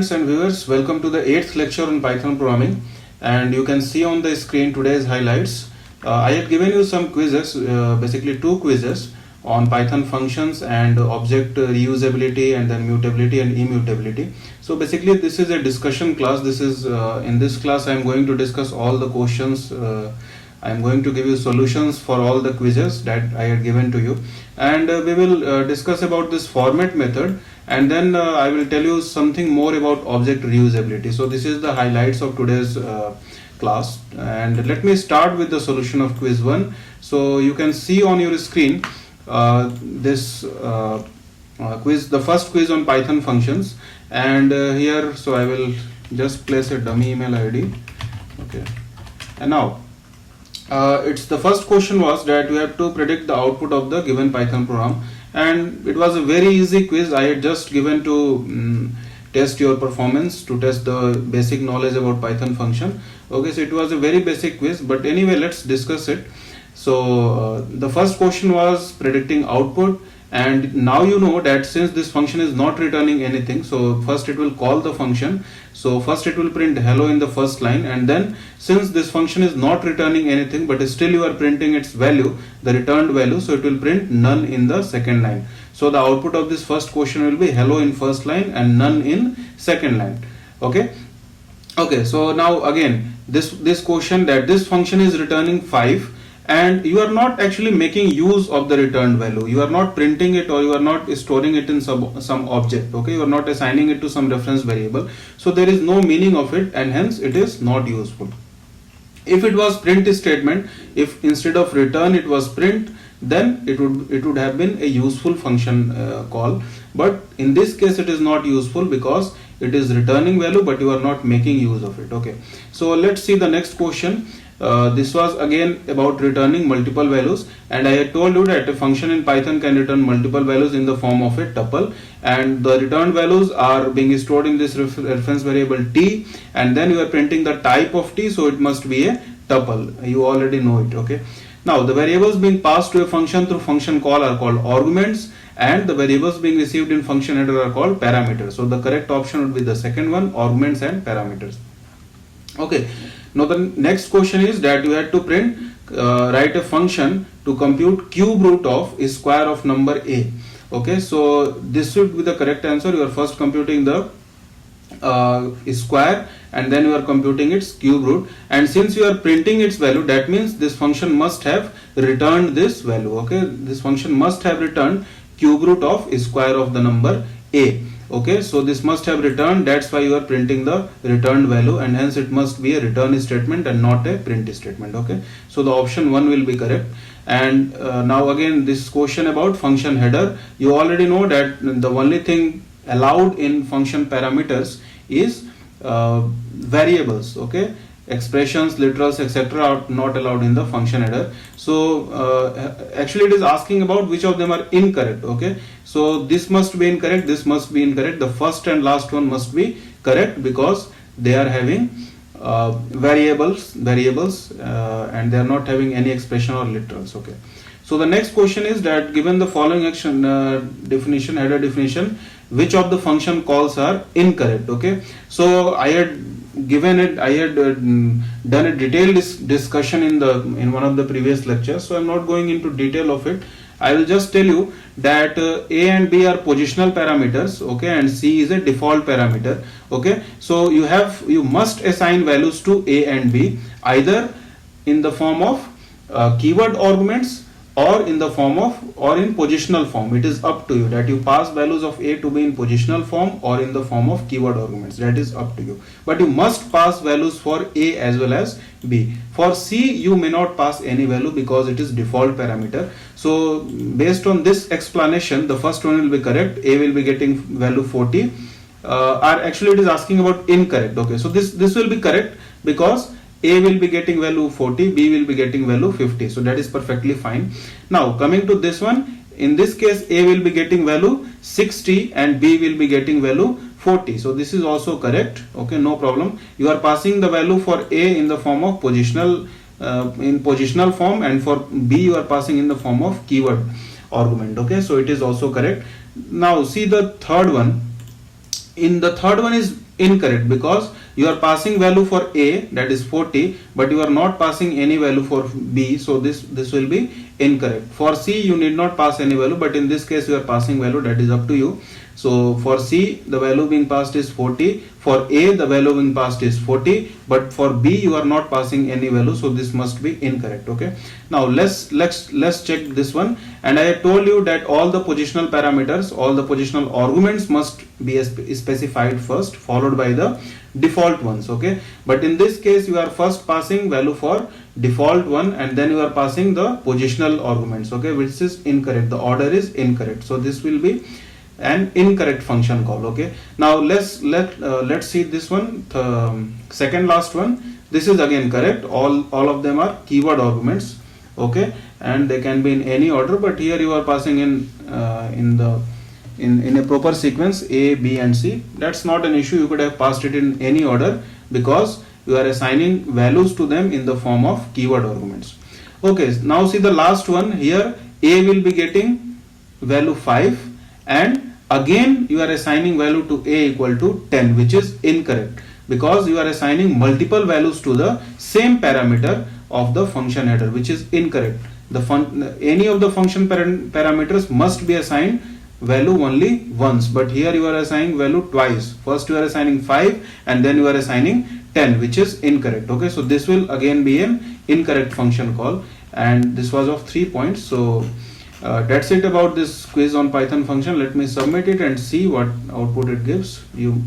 students and viewers, welcome to the 8th lecture on Python programming, and you can see on the screen today's highlights. I have given you some quizzes, basically two quizzes on Python functions and object reusability and then mutability and immutability. So basically this is a discussion class. This is in this class I am going to discuss all the questions. I am going to give you solutions for all the quizzes that I had given to you, and we will discuss about this format method, and then I will tell you something more about object reusability. So this is the highlights of today's class, and let me start with the solution of quiz 1. So you can see on your screen this quiz, the first quiz on Python functions, and here, so I will just place a dummy email ID. Okay, and now it's the first question was that you have to predict the output of the given Python program, and it was a very easy quiz. I had just given to test your performance, to test the basic knowledge about Python function. Okay, so it was a very basic quiz, but anyway, let's discuss it. So the first question was predicting output, and now you know that since this function is not returning anything, so first it will call the function. So first it will print hello in the first line, and then since this function is not returning anything but still you are printing its value, the returned value, so it will print none in the second line. So the output of this first question will be hello in first line and none in second line. Okay, so now again this question that this function is returning 5, and you are not actually making use of the returned value. You are not printing it, or you are not storing it in some object. Okay, you are not assigning it to some reference variable, so there is no meaning of it, and hence it is not useful. If it was print statement, if instead of return it was print, then it would have been a useful function call, but in this case it is not useful because it is returning value but you are not making use of it. Okay, so let's see the next question. This was again about returning multiple values, and I had told you that a function in Python can return multiple values in the form of a tuple, and the returned values are being stored in this reference variable t, and then you are printing the type of t, so it must be a tuple. You already know it. Okay, now the variables being passed to a function through function call are called arguments, and the variables being received in function header are called parameters. So the correct option would be the second one, arguments and parameters. Okay, now the next question is that you have to print write a function to compute cube root of a square of number a. Okay, so this should be the correct answer. You are first computing the square, and then you are computing its cube root, and since you are printing its value, that means this function must have returned this value. Okay, this function must have returned cube root of a square of the number a. Okay, so this must have returned, that's why you are printing the returned value, and hence it must be a return statement and not a print statement. Okay, so the option 1 will be correct. And now again this question about function header, you already know that the only thing allowed in function parameters is variables. Okay, expressions, literals, etc. are not allowed in the function header. So actually it is asking about which of them are incorrect. Okay, so this must be incorrect, this must be incorrect, the first and last one must be correct because they are having variables and they are not having any expression or literals. Okay, so the next question is that given the following action definition, header definition, which of the function calls are incorrect. Okay, so I had given it, I had done a detailed discussion in one of the previous lectures, so I'm not going into detail of it. I will just tell you that a and b are positional parameters. Okay, and c is a default parameter. Okay, so you must assign values to a and b either in the form of keyword arguments or in the form of in positional form. It is up to you that you pass values of a to b in positional form or in the form of keyword arguments. That is up to you, but you must pass values for a as well as b. For c you may not pass any value because it is default parameter. So based on this explanation, the first one will be correct. A will be getting value 40, or actually it is asking about incorrect. Okay, so this will be correct because a will be getting value 40, b will be getting value 50, so that is perfectly fine. Now coming to this one, in this case a will be getting value 60 and b will be getting value 40, so this is also correct. Okay, no problem. You are passing the value for a in the form of positional form, and for b you are passing in the form of keyword argument. Okay, so it is also correct. Now see the third one. In the third one is incorrect, because you are passing value for A, that is 40, but you are not passing any value for B, so this will be incorrect. For C you need not pass any value, but in this case you are passing value, that is up to you. So for C the value being passed is 40, for A the value being passed is 40, but for B you are not passing any value, so this must be incorrect. Okay, now let's check this one. And I have told you that all the positional parameters, all the positional arguments must be specified first, followed by the default ones. Okay, but in this case you are first passing value for default one and then you are passing the positional arguments, okay, which is incorrect. The order is incorrect, so this will be an incorrect function call. Okay, now let's see this one, the second last one. This is again correct. All of them are keyword arguments. Okay, and they can be in any order, but here you are passing in a proper sequence A, B and C. That's not an issue. You could have passed it in any order because you are assigning values to them in the form of keyword arguments. Okay, now see the last one. Here A will be getting value 5 and again you are assigning value to A equal to 10, which is incorrect because you are assigning multiple values to the same parameter of the function header, which is incorrect. Any of the function parameters must be assigned value only once, but here you are assigning value twice. First you are assigning 5 and then you are assigning 10, which is incorrect. Okay, so this will again be an incorrect function call, and this was of 3 points. So that's it about this quiz on Python function. Let me submit it and see what output it gives you.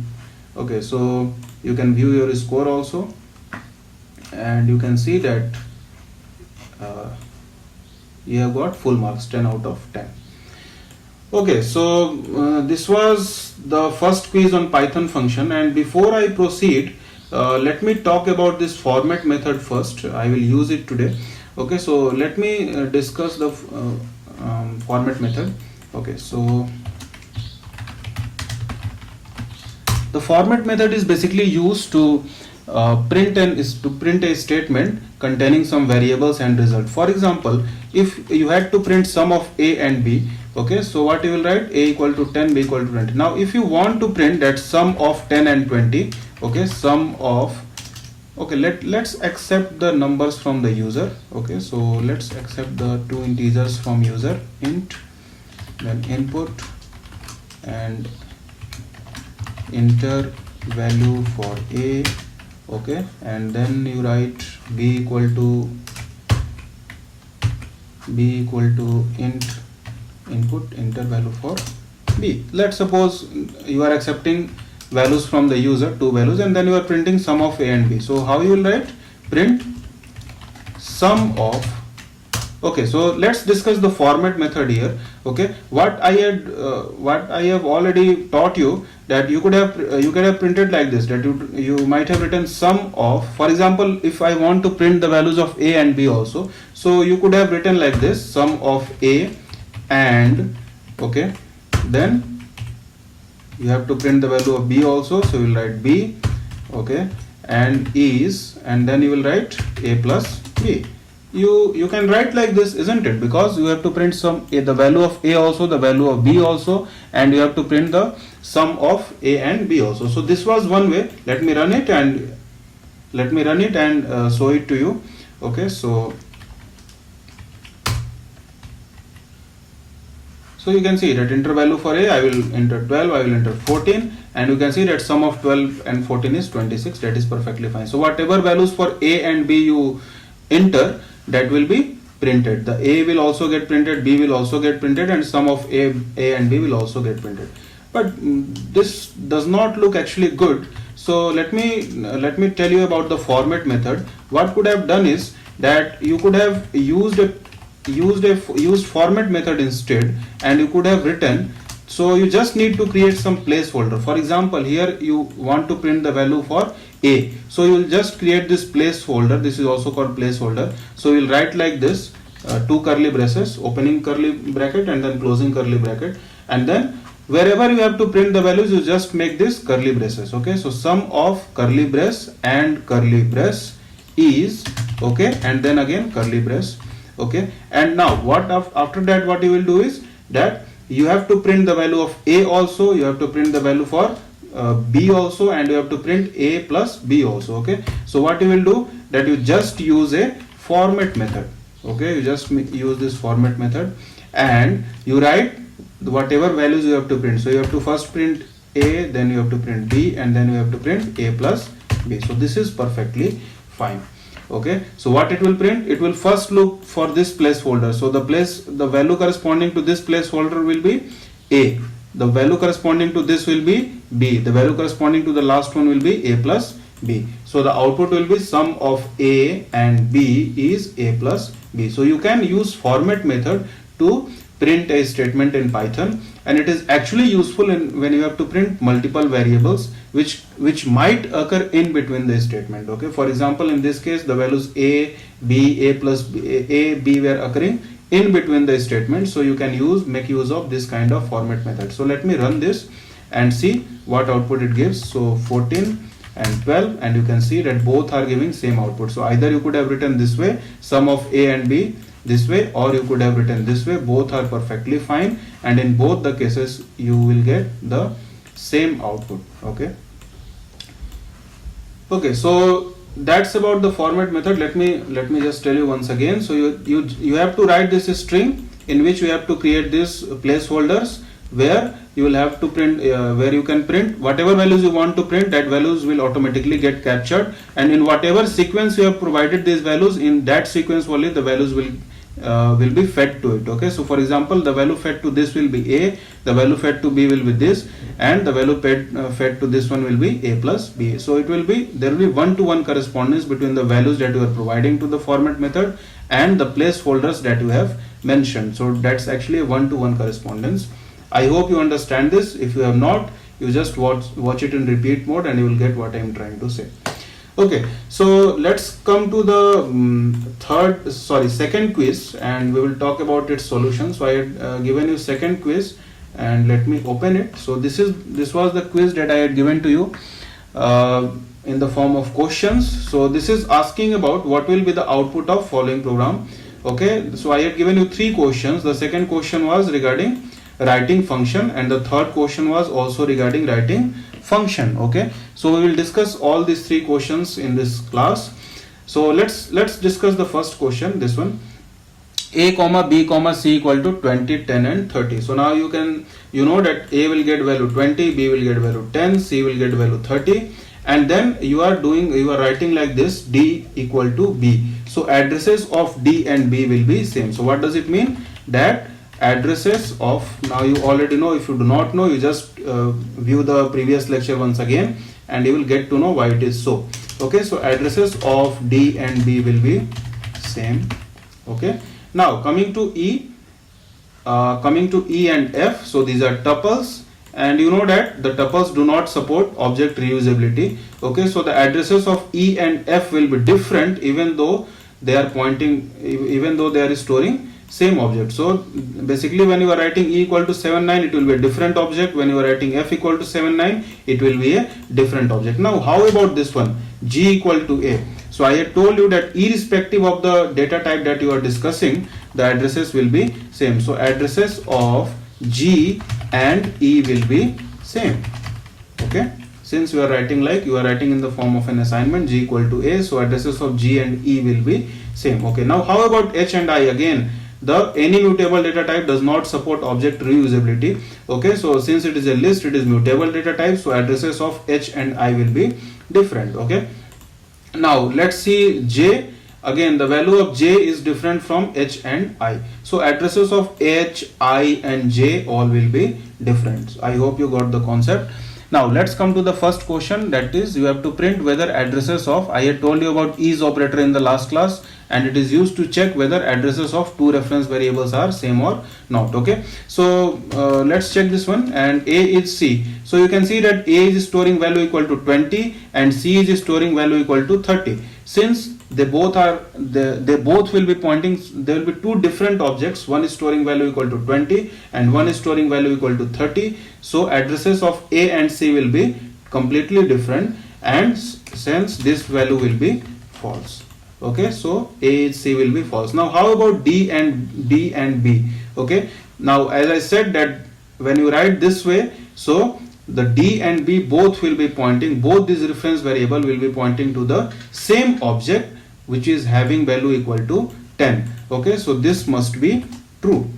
Okay, so you can view your score also, and you can see that you have got full marks, 10 out of 10. Okay, so this was the first quiz on Python function, and before I proceed, let me talk about this format method first. I will use it today. Okay, so let me discuss the format method. Okay, so the format method is basically used to print a statement containing some variables and result. For example, if you had to print sum of A and B, okay, so what you will write? A equal to 10, B equal to 20. Now if you want to print that sum of 10 and 20, okay, sum of, okay, let's accept the numbers from the user. Okay, so let's accept the two integers from user, int, then input, and enter value for A. Okay, and then you write b equal to int input, enter value for B. Let's suppose you are accepting values from the user, two values, and then you are printing sum of A and B. So how you will write? Print sum of. Okay, so let's discuss the format method here. Okay, what I have already taught you, that you could have printed like this, that you might have written sum of. For example, if I want to print the values of A and B also, so you could have written like this, sum of A and, okay, then you have to print the value of B also, so you will write B, okay, and is, and then you will write A plus B. You can write like this, isn't it? Because you have to print the value of A also, the value of B also, and you have to print the sum of A and B also. So this was one way. Let me run it and show it to you. Okay, so you can see that enter value for A, I will enter 12, I will enter 14, and you can see that sum of 12 and 14 is 26. That is perfectly fine. So whatever values for A and B you enter, that will be printed. The A will also get printed, B will also get printed, and sum of A and B will also get printed. But this does not look actually good. So let me tell you about the format method. What could have done is that you could have used format method instead, and you could have written. So you just need to create some placeholder. For example, here you want to print the value for A, so you will just create this placeholder. This is also called placeholder. So you will write like this, two curly braces, opening curly bracket and then closing curly bracket, and then wherever you have to print the values, you just make this curly braces. Okay, so sum of curly brace and curly brace is, okay, and then again curly brace. Okay, and now after that what you will do is that you have to print the value of A also, you have to print the value for B also, and you have to print A plus B also. Okay, so what you will do, that you just use a format method. Okay, you just use this format method and you write whatever values you have to print. So you have to first print A, then you have to print B, and then you have to print A plus B. So this is perfectly fine. Okay, so what it will print, it will first look for this placeholder. So the value corresponding to this placeholder will be A, the value corresponding to this will be B, the value corresponding to the last one will be A plus B. So the output will be sum of A and B is A plus B. So you can use format method to print a statement in Python, and it is actually useful when you have to print multiple variables which might occur in between the statement. Okay, for example, in this case the values A, B, A plus B, A, B were occurring in between the statement. So you can make use of this kind of format method. So let me run this and see what output it gives. So 14 and 12, and you can see that both are giving same output. So either you could have written this way, sum of A and B, this way, or you could have written this way. Both are perfectly fine, and in both the cases you will get the same output. Okay, so that's about the format method. Let me just tell you once again. So you have to write this string in which you have to create these placeholders where you will have to print where you can print whatever values you want to print. That values will automatically get captured, and in whatever sequence you have provided these values, in that sequence only the values will be fed to it. Okay, so for example, the value fed to this will be A, the value fed to B will be this, and the value fed to this one will be A plus B. So there will be one-to-one correspondence between the values that you are providing to the format method and the placeholders that you have mentioned. So that's actually a one-to-one correspondence. I hope you understand this. If you have not, you just watch it in repeat mode and you will get what I am trying to say. Okay, so let's come to the second quiz, and we will talk about its solution. So I had given you second quiz, and let me open it. So this was the quiz that I had given to you in the form of questions. So this is asking about what will be the output of following program. Okay, so I had given you 3 questions. The second question was regarding writing function, and the third question was also regarding writing function. Okay, so we will discuss all these 3 questions in this class. So let's discuss the first question, this one. A comma B comma C equal to 20, 10 and 30. So now you know that A will get value 20, B will get value 10, C will get value 30, and then you are writing like this, D equal to B. So addresses of D and B will be same. So what does it mean? That addresses of, now you already know. If you do not know, you just view the previous lecture once again and you will get to know why it is so. Okay, so addresses of D and B will be same. Okay, now coming to E and F. So these are tuples, and you know that the tuples do not support object reusability. Okay, so the addresses of E and F will be different even though they are storing same object. So basically, when you are writing E equal to 79, it will be a different object. When you are writing F equal to 79, it will be a different object. Now how about this one, G equal to A? So I had told you that irrespective of the data type that you are discussing, the addresses will be same. So addresses of G and E will be same. Okay, since you are writing in the form of an assignment, G equal to A, so addresses of G and E will be same. Okay, now how about H and I? Again, any mutable data type does not support object reusability. Okay, so since it is a list, it is mutable data type, so addresses of H and I will be different. Okay, now let's see J. Again, the value of J is different from H and I, so addresses of H, I and J all will be different. I hope you got the concept. Now let's come to the first question, that is you have to print whether addresses of, I had told you about is operator in the last class, and it is used to check whether addresses of 2 reference variables are same or not. Okay, so let's check this one, and A is C. So you can see that A is storing value equal to 20 and C is storing value equal to 30. Since they both will be pointing, there will be 2 different objects. One is storing value equal to 20 and one is storing value equal to 30. So addresses of A and C will be completely different, and since this value will be false. Okay, so A, C will be false. Now how about D and B? Okay, now as I said that when you write this way, so the D and B both will be pointing, both these reference variable will be pointing to the same object which is having value equal to 10. Okay, so this must be true.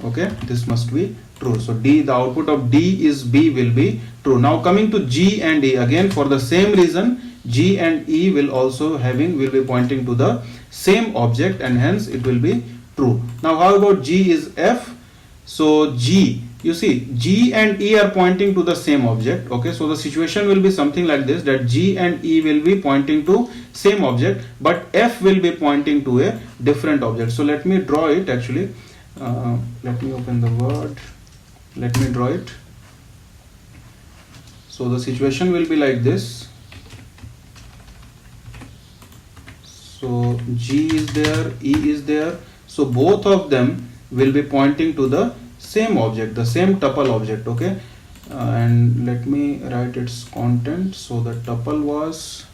Okay, this must be true. So D, the output of D is B will be true. Now coming to G and E, again for the same reason, G and E will also will be pointing to the same object, and hence it will be true. Now how about G is F? So G, you see G and E are pointing to the same object. Okay, so the situation will be something like this, that G and E will be pointing to same object, but F will be pointing to a different object. So let me draw it actually. Let me open the Word. Let me draw it. So the situation will be like this. So G is there, E is there. So both of them will be pointing to the same object, the same tuple object. Okay, and let me write its content. So the tuple was,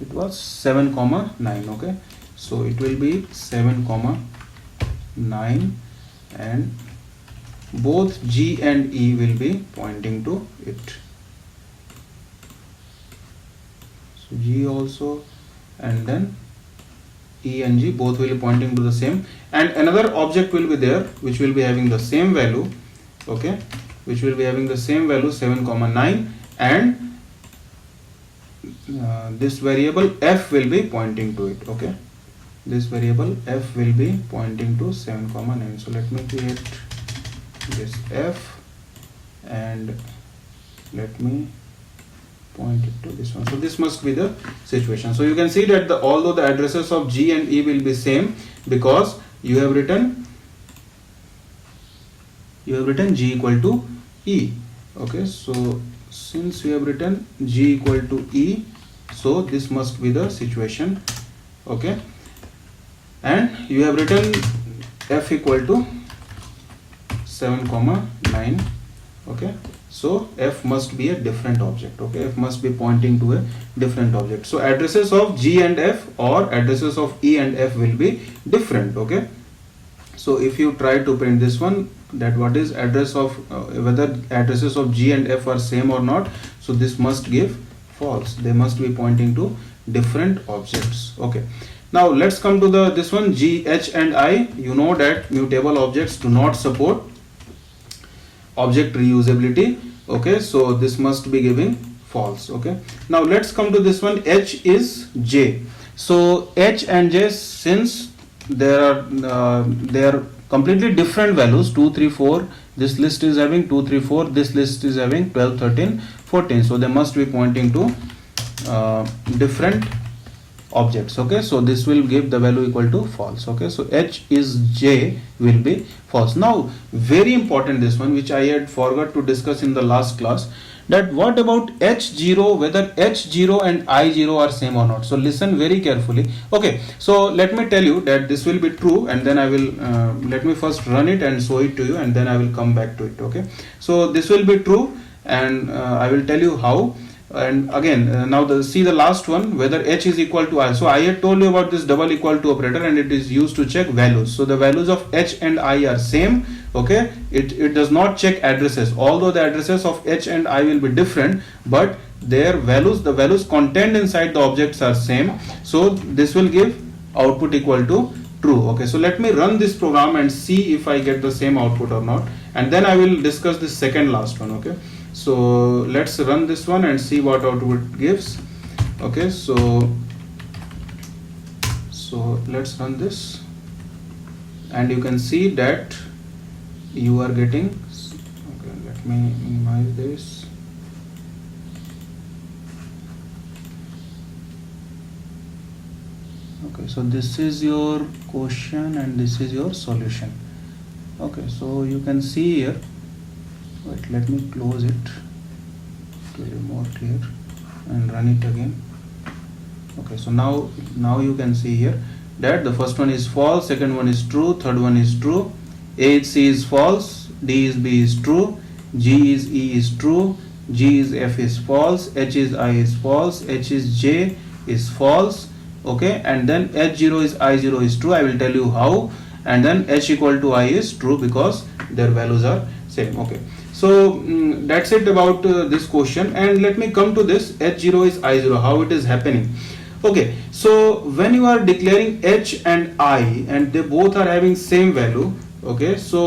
it was 7, 9. Okay, so it will be 7, 9, and both G and E will be pointing to it. So G also, and then E and G both will be pointing to the same, and another object will be there which will be having the same value. Okay, which will be having the same value 7, 9, and this variable F will be pointing to it. Okay, this variable F will be pointing to 7, 9. So let me create this F and let me point it to this one. So this must be the situation. So you can see that although the addresses of G and E will be same, because you have written G equal to E. Okay, so since you have written G equal to E, so this must be the situation. Okay, and you have written F equal to 7, 9. Okay, so F must be a different object. Okay, F must be pointing to a different object. So addresses of G and F or addresses of E and F will be different. Okay, so if you try to print this one, that what is address of whether addresses of G and F are same or not, so this must give false. They must be pointing to different objects. Okay, now let's come to this one, G, H and I. You know that mutable objects do not support object reusability. Okay, so this must be giving false. Okay, now let's come to this one, H is J. So H and J, since they are completely different values, 2, 3, 4, this list is having 2, 3, 4, this list is having 12, 13, 14, so they must be pointing to different objects. Okay, so this will give the value equal to false. Okay, so H is J will be false. Now very important, this one which I had forgot to discuss in the last class, that what about H0, whether H0 and I0 are same or not. So listen very carefully. Okay, so let me tell you that this will be true, and then I will let me first run it and show it to you, and then I will come back to it. Okay, so this will be true, and I will tell you how. And again, now see the last one, whether H is equal to I. So I had told you about this double equal to operator, and it is used to check values. So the values of H and I are same. Okay, it does not check addresses, although the addresses of H and I will be different, but their values, the values contained inside the objects are same. So this will give output equal to true. Okay, so let me run this program and see if I get the same output or not, and then I will discuss this second last one. Okay, so let's run this one and see what output it gives. Okay, so let's run this, and you can see that you are getting, okay, let me minimize this. Okay, so this is your question and this is your solution. Okay, so you can see here, wait, let me close it to be more clear and run it again. Okay, so now you can see here that the first one is false, second one is true, third one is true, A is C is false, D is B is true, G is E is true, G is F is false, H is I is false, H is J is false. Okay, and then H0 is I0 is true. I will tell you how. And then H equal to I is true because their values are same. Okay, so that's it about this question. And let me come to this h0 is I0, how it is happening. Okay, so when you are declaring h and I and they both are having same value, okay, so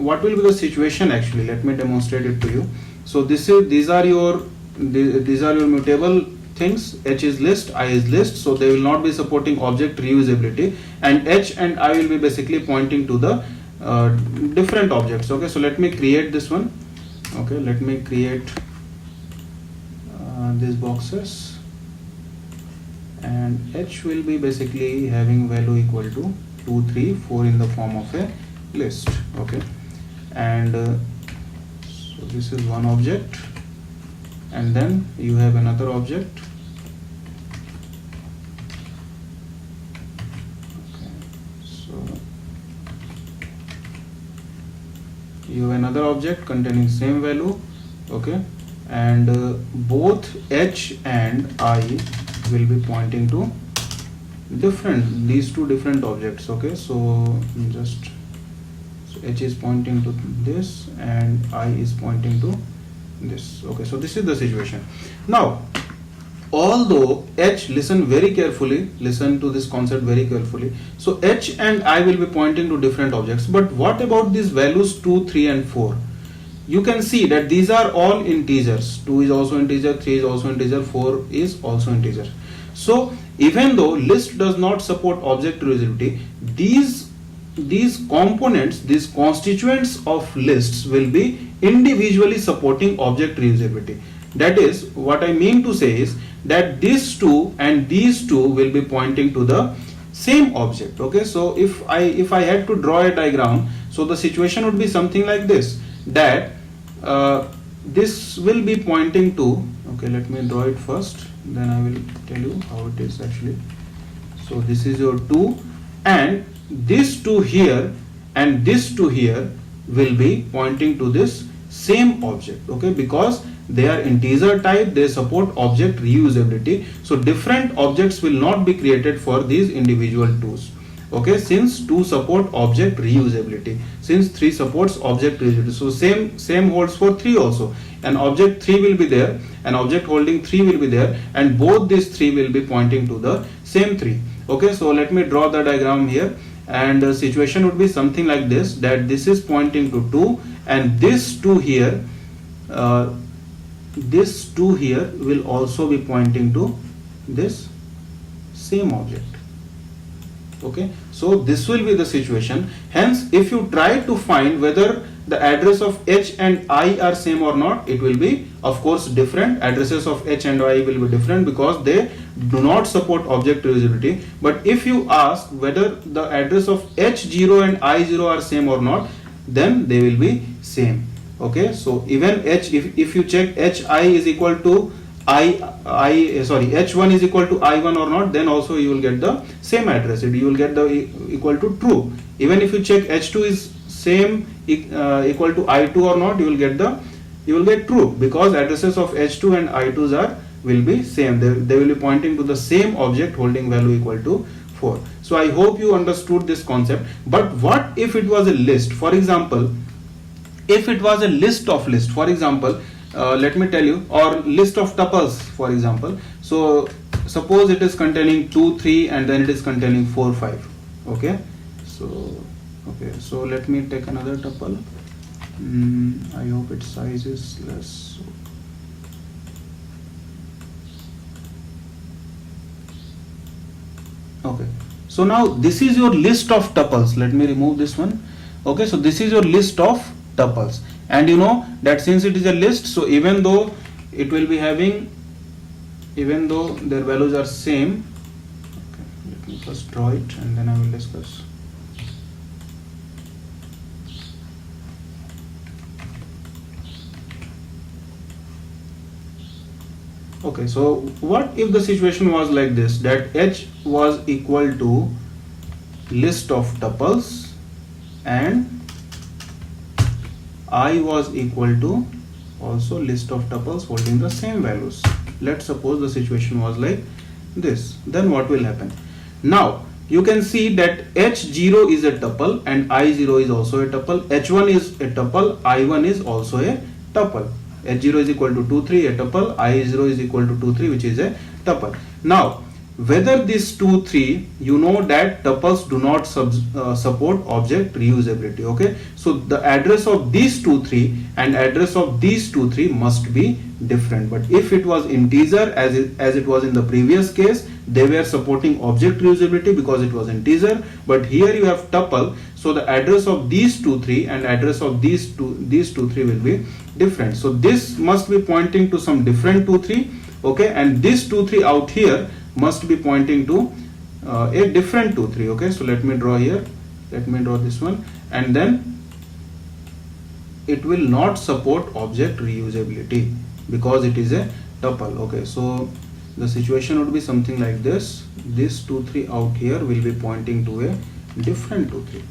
what will be the situation actually? Let me demonstrate it to you. So these are your mutable things. H is list, I is list, so they will not be supporting object reusability, and h and I will be basically pointing to the different objects. Okay, so let me create this one. Okay, let me create these boxes, and h will be basically having value equal to 2, 3, 4 in the form of a list. Okay, and so this is one object, and then you have another object. Okay, so you have another object containing same value. Okay, and both h and I will be pointing to these two different objects. Okay, so h is pointing to this and I is pointing to this. Okay, so this is the situation. Now, although h, listen very carefully, listen to this concept very carefully. So h and I will be pointing to different objects, but what about these values 2, 3 and 4? You can see that these are all integers. 2 is also integer, 3 is also integer, 4 is also integer. So even though list does not support object reusability, these components, these constituents of lists will be individually supporting object reusability. That is, what I mean to say is that these two and these two will be pointing to the same object. Okay, so if I had to draw a diagram, so the situation would be something like this, that this will be pointing to, okay, let me draw it first, then I will tell you how it is actually. So this is your 2, and this 2 here and this 2 here will be pointing to this same object. Okay, because they are integer type, they support object reusability, so different objects will not be created for these individual 2's. Okay, since 2 support object reusability, since 3 supports object reusability, so same holds for 3 also. An object 3 will be there, an object holding 3 will be there, and both these 3 will be pointing to the same 3. Okay, so let me draw the diagram here, and the situation would be something like this, that this is pointing to 2, and this 2 here, this 2 here will also be pointing to this same object. Okay, so this will be the situation. Hence, if you try to find whether the address of h and I are same or not, it will be of course different. Addresses of h and I will be different because they do not support object reusability. But if you ask whether the address of h0 and I0 are same or not, then they will be same. Okay, so even if you check hi is equal to h1 is equal to I1 or not, then also you will get the same address. You will get the equal to true. Even if you check h2 is same equal to I2 or not, you will get true, because addresses of h2 and I2s will be same. They will be pointing to the same object holding value equal to 4. So I hope you understood this concept. But what if it was a list? For example, if it was a list of list, for example, let me tell you, or list of tuples, for example. So suppose it is containing 2, 3 and then it is containing 4, 5. Okay, so let me take another tuple. I hope its size is less. Okay, so now this is your list of tuples. Let me remove this one. Okay, so this is your list of tuples, and you know that since it is a list, so even though it will be having, even though their values are same, okay, let me first draw it and then I will discuss. Okay, so what if the situation was like this, that h was equal to list of tuples and I was equal to also list of tuples holding the same values. Let's suppose the situation was like this. Then what will happen? Now you can see that h0 is a tuple and I0 is also a tuple, h1 is a tuple, I1 is also a tuple. H0 is equal to 2 3, a tuple, I0 is equal to 2 3, which is a tuple. Now whether this 2 3, you know that tuples do not support object reusability. Okay, so the address of these 2 3 and address of these 2 3 must be different. But if it was integer, as it was in the previous case, they were supporting object reusability because it was integer. But here you have tuple, so the address of these 2 3 and address of these 2 3 will be different. So this must be pointing to some different 2 3. Okay, and this 2 3 out here must be pointing to a different 2 3. Okay, so let me draw here, let me draw this one, and then it will not support object reusability because it is a tuple. Okay, so the situation would be something like this. This 2 3 out here will be pointing to a different 2 3.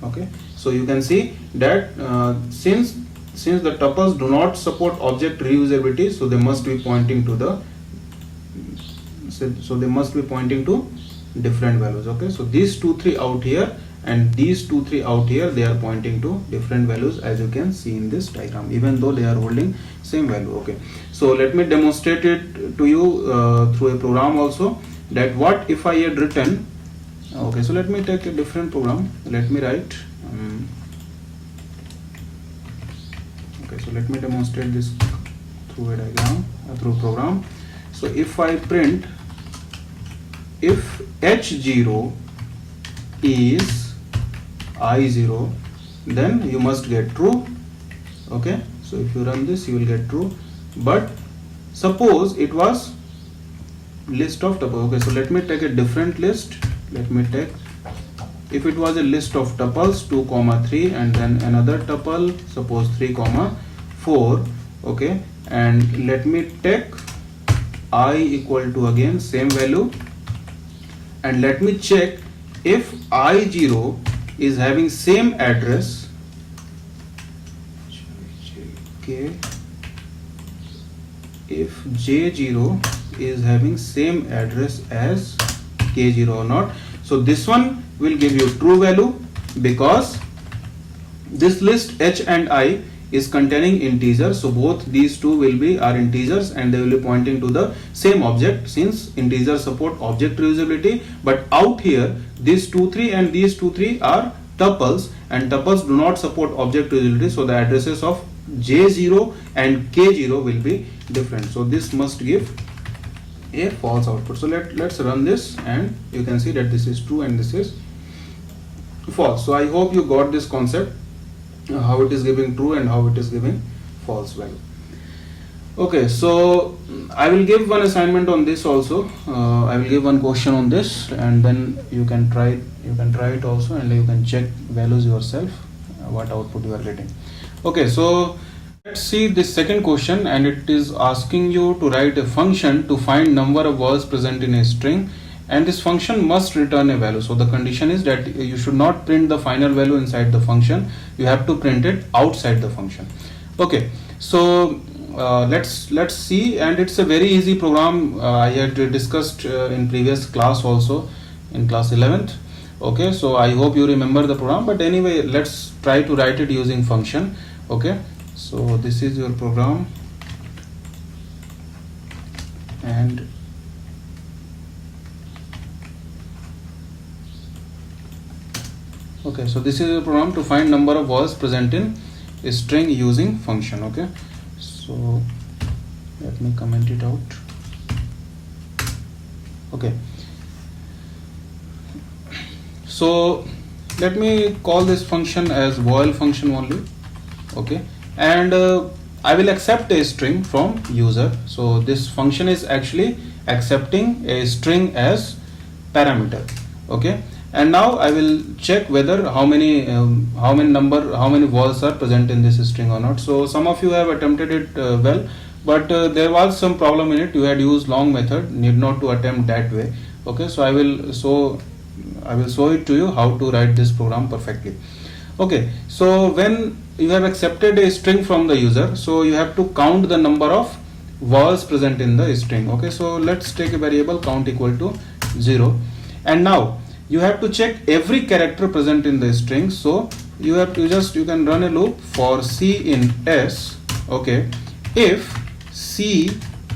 Okay, so you can see that since the tuples do not support object reusability, so they must be pointing to different values. Okay, so these 2 3 out here and these 2 3 out here, they are pointing to different values, as you can see in this diagram, even though they are holding same value. Okay, so let me demonstrate it to you through a program also, that what if I had written. Okay, so let me take a different program. Let me write okay, so let me demonstrate this through a diagram, through program. So if I print if h0 is I0, then you must get true. Okay, so if you run this, you will get true. But suppose it was list of tuples. Okay, so let me take a different list. Let me take, if it was a list of tuples 2 3 and then another tuple, suppose 3 4. Okay, and let me take I equal to again same value, and let me check if I0 is having same address. Okay, if J0 is having same address as K0 or not. So this one will give you true value because this list H and I is containing integers, so both these two are integers and they will be pointing to the same object, since integers support object reusability. But out here these 2 3 and these 2 3 are tuples, and tuples do not support object reusability, so the addresses of J0 and K0 will be different. So this must give a false output. So let's run this, and you can see that this is true and this is false. So I hope you got this concept, how it is giving true and how it is giving false value. Okay, so I will give one assignment on this also. I will give one question on this, and then you can try it also, and you can check values yourself, what output you are getting. Okay, so let's see this second question, and it is asking you to write a function to find number of words present in a string, and this function must return a value. So the condition is that you should not print the final value inside the function, you have to print it outside the function. Okay, so let's see, and it's a very easy program. I had discussed in previous class also, in class 11th. Okay, so I hope you remember the program, but anyway, let's try to write it using function. Okay, so this is your program, and okay, so this is a program to find number of words present in a string using function. Okay, so let me comment it out. Okay, so let me call this function as voil function only. Okay, and I will accept a string from user. So this function is actually accepting a string as parameter. Okay, and now I will check whether how many words are present in this string or not. So some of you have attempted it well, but there was some problem in it. You had used long method, need not to attempt that way. Okay, so I will show it to you how to write this program perfectly. Okay, so when you have accepted a string from the user, so you have to count the number of vowels present in the string. Okay, so let's take a variable count equal to 0, and now you have to check every character present in the string. So you can run a loop for C in S. Okay, if C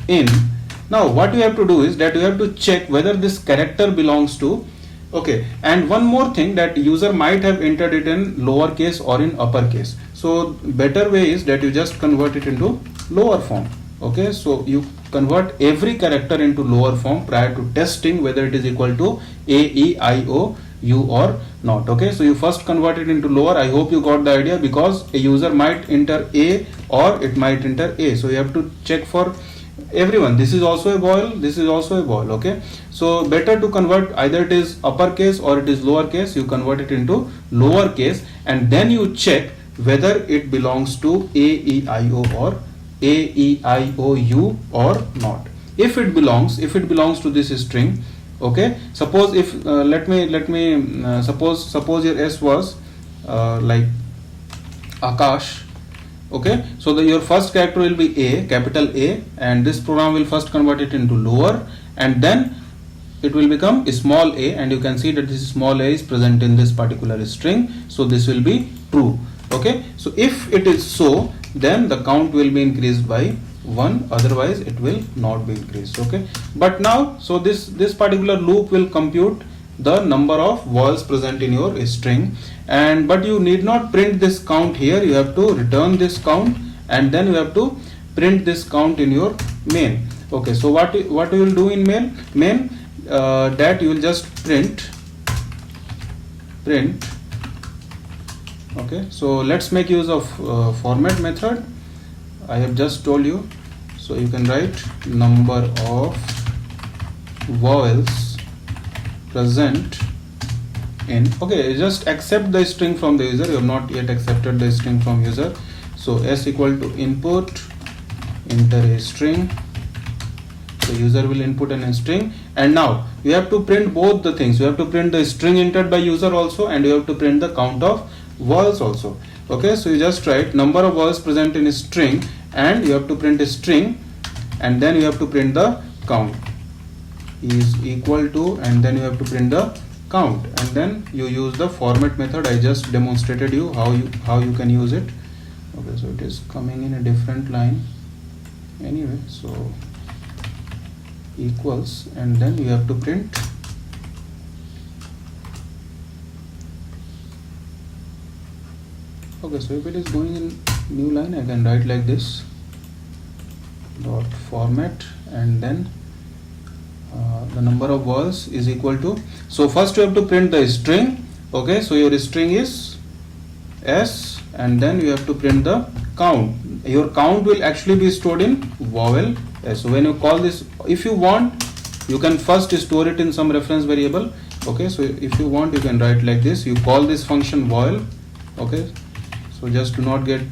in, now what you have to do is that you have to check whether this character belongs to, okay, and one more thing, that user might have entered it in lowercase or in uppercase. So better way is that you just convert it into lower form. Okay, so you convert every character into lower form prior to testing whether it is equal to A, E, I, O, U or not. Okay, so you first convert it into lower. I hope you got the idea, because a user might enter A or it might enter A. So you have to check for everyone. This is also a vowel, this is also a vowel. Okay, so better to convert, either it is uppercase or it is lowercase. You convert it into lowercase and then you check whether it belongs to A, E, I, O or A, E, I, O, U or not. If it belongs to this string, okay, suppose if suppose your S was like Akash. Okay, so your first character will be A, capital A, and this program will first convert it into lower, and then it will become a small a, and you can see that this small a is present in this particular string, so this will be true. Okay, so if it is so, then the count will be increased by 1, otherwise it will not be increased. Okay, but now, so this particular loop will compute the number of vowels present in your string, but you need not print this count here. You have to return this count and then you have to print this count in your main. Okay, so what you will do in main, that you will just print. Okay, so let's make use of format method. I have just told you, so you can write number of vowels present in. Okay, just accept the string from the user. You have not yet accepted the string from user, so S equal to input, enter a string. The user will input a string, and now you have to print both the things. You have to print the string entered by user also, and you have to print the count of vowels also. Okay, so you just write number of vowels present in a string, and you have to print a string, and then you have to print the count is equal to, and then you have to print the count, and then you use the format method. I just demonstrated you how you can use it. Okay, so it is coming in a different line anyway, so equals, and then you have to print. Okay, so if it is going in new line, I can write like this, dot format, and then the number of vowels is equal to, so first you have to print the string. Okay, so your string is S, and then you have to print the count. Your count will actually be stored in vowel S. So when you call this, if you want, you can first store it in some reference variable. Okay, so if you want, you can write like this. You call this function vowel. Okay, so just do not get,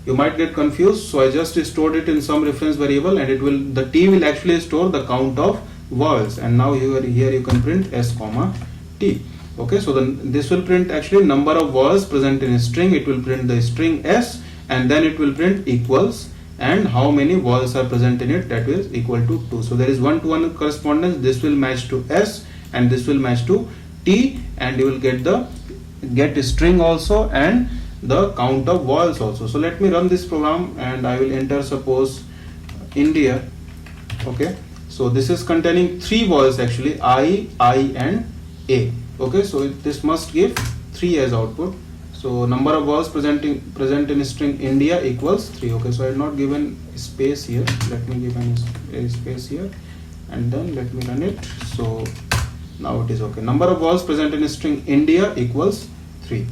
you might get confused. So I just stored it in some reference variable, and the T will actually store the count of vowels. And now here you can print S comma T. Okay, so then this will print actually number of vowels present in a string. It will print the string S, and then it will print equals, and how many vowels are present in it, that is equal to 2. So there is 1-to-1 correspondence. This will match to S and this will match to T, and you will get a string also and the count of vowels also. So let me run this program, and I will enter, suppose, India. Okay, so this is containing 3 vowels actually, I, and A. Okay, so this must give 3 as output. So number of vowels present in string India equals 3. Okay, so I have not given space here. Let me give a space here, and then let me run it. So now it is okay. Number of vowels present in string India equals 3.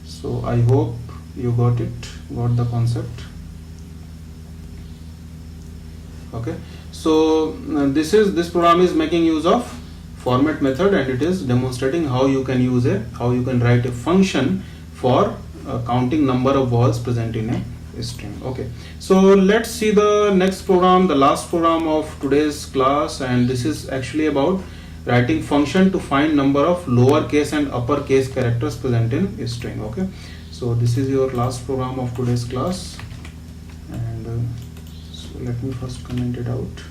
So I hope you got the concept. Okay, so this program is making use of format method, and it is demonstrating how you can write a function for counting number of vowels present in a string. Okay, so let's see the next program, the last program of today's class, and this is actually about writing function to find number of lowercase and uppercase characters present in a string. Okay, So this is your last program of today's class, and so let me first comment it out.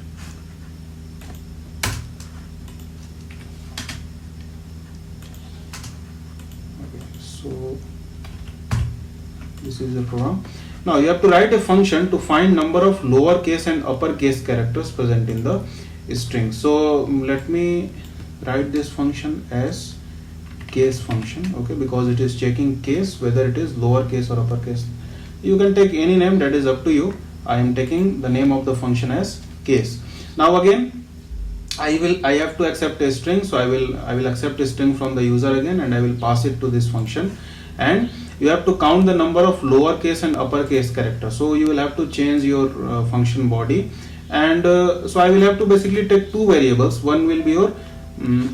Okay, so this is the program. Now you have to write a function to find number of lowercase and uppercase characters present in the string. So let me write this function as case function, okay, because it is checking case whether it is lowercase or uppercase. You can take any name, that is up to you. I am taking the name of the function as case. Now again I have to accept a string, so I will accept a string from the user again, and I will pass it to this function, and you have to count the number of lowercase and uppercase characters. So you will have to change your function body, and so I will have to basically take two variables. One will be your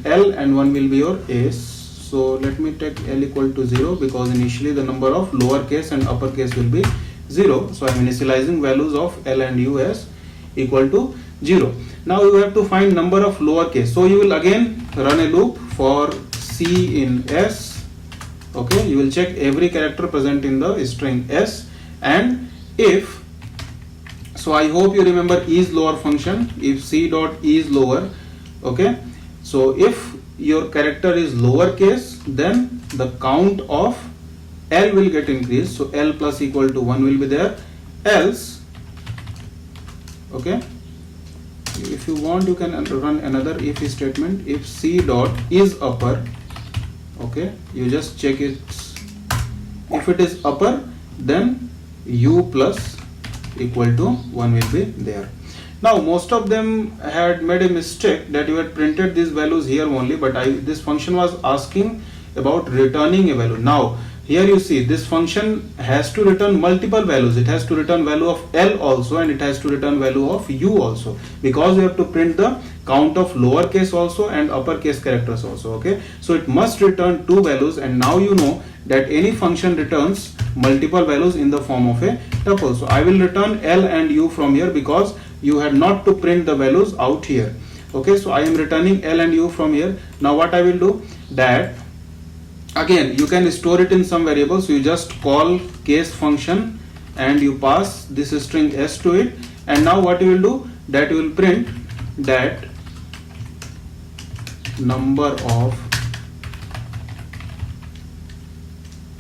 L and one will be your S. So let me take L equal to 0, because initially the number of lowercase and uppercase will be 0. So I am initializing values of L and U as equal to 0. Now you have to find number of lowercase. So you will again run a loop for C in S. Okay, you will check every character present in the string S, and if, so I hope you remember is lower function. If C dot is lower, okay, so if your character is lowercase, then the count of L will get increased. So L plus equal to 1 will be there. Else, okay, if you want you can run another if statement. If C dot is upper, okay, you just check it. If it is upper, then U plus equal to 1 will be there. Now most of them had made a mistake that you had printed these values here only, but this function was asking about returning a value. Now here you see this function has to return multiple values. It has to return value of L also, and it has to return value of U also, because you have to print the count of lowercase also and uppercase characters also. Okay, so it must return two values, and now you know that any function returns multiple values in the form of a tuple. So I will return L and U from here, because you had not to print the values out here. Okay, so I am returning L and U from here. Now what I will do, that again you can store it in some variables. So you just call case function and you pass this string S to it, and now what you will do, that you will print that number of,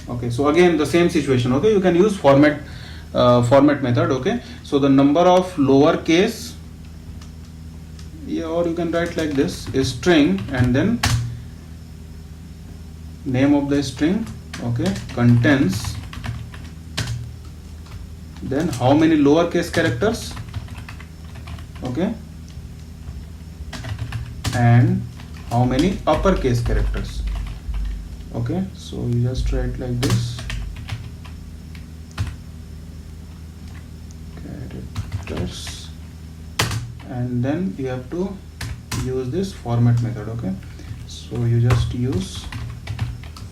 okay, so again the same situation. Okay, you can use format method. Okay, so the number of lowercase, yeah, or you can write like this, a string, and then name of the string, okay, contains, then how many lowercase characters, okay, and how many uppercase characters. Okay, so you just write like this, characters, and then you have to use this format method. Okay, so you just use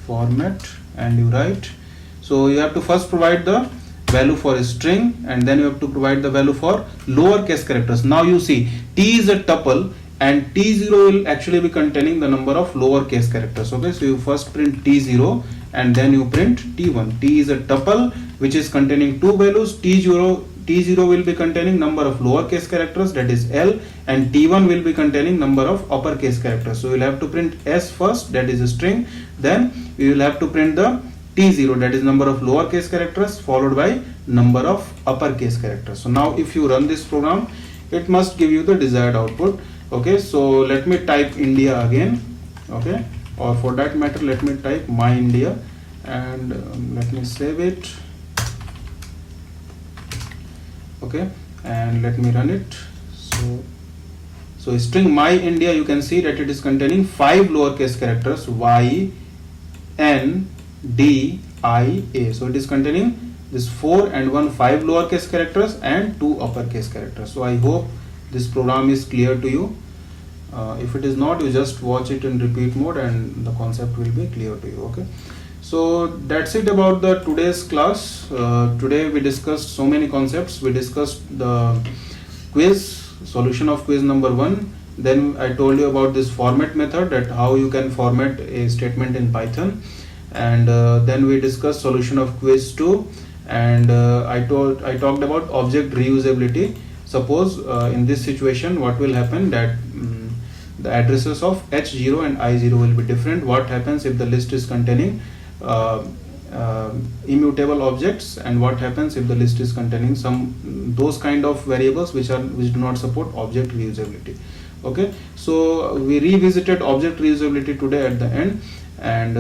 format and you write. So you have to first provide the value for a string, and then you have to provide the value for lowercase characters. Now you see T is a tuple, and T0 will actually be containing the number of lowercase characters. Okay, so you first print T0 and then you print T1. T is a tuple which is containing two values. T0 will be containing number of lowercase characters, that is L, and T1 will be containing number of uppercase characters. So you will have to print S first, that is a string, then we will have to print the T0, that is number of lowercase characters, followed by number of uppercase characters. So now if you run this program, it must give you the desired output. Okay, so let me type India again, okay, or for that matter let me type my India, and let me save it. Okay, and let me run it. So string my India, you can see that it is containing 5 lowercase characters, Y, N, D, I, A. So it is containing this 4 and 5 lowercase characters and 2 uppercase characters. So I hope this program is clear to you. If it is not, you just watch it in repeat mode and the concept will be clear to you. Okay, so that's it about the today's class. Today we discussed so many concepts. We discussed the solution of quiz number 1. Then I told you about this format method, that how you can format a statement in Python. and then we discussed solution of quiz 2, and I talked about object reusability. Suppose in this situation what will happen, that the addresses of H0 and I0 will be different. What happens if the list is containing immutable objects, and what happens if the list is containing some those kind of variables which do not support object reusability. Okay, so we revisited object reusability today at the end, and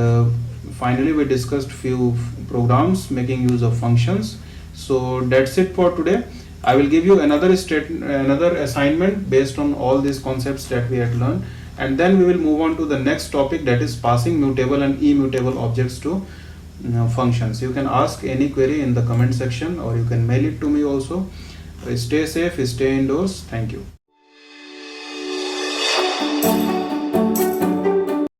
finally we discussed few programs making use of functions. So that's it for today. I will give you another assignment based on all these concepts that we had learned, and then we will move on to the next topic, that is passing mutable and immutable objects to functions. You can ask any query in the comment section, or you can mail it to me also. Stay safe, stay indoors. Thank you.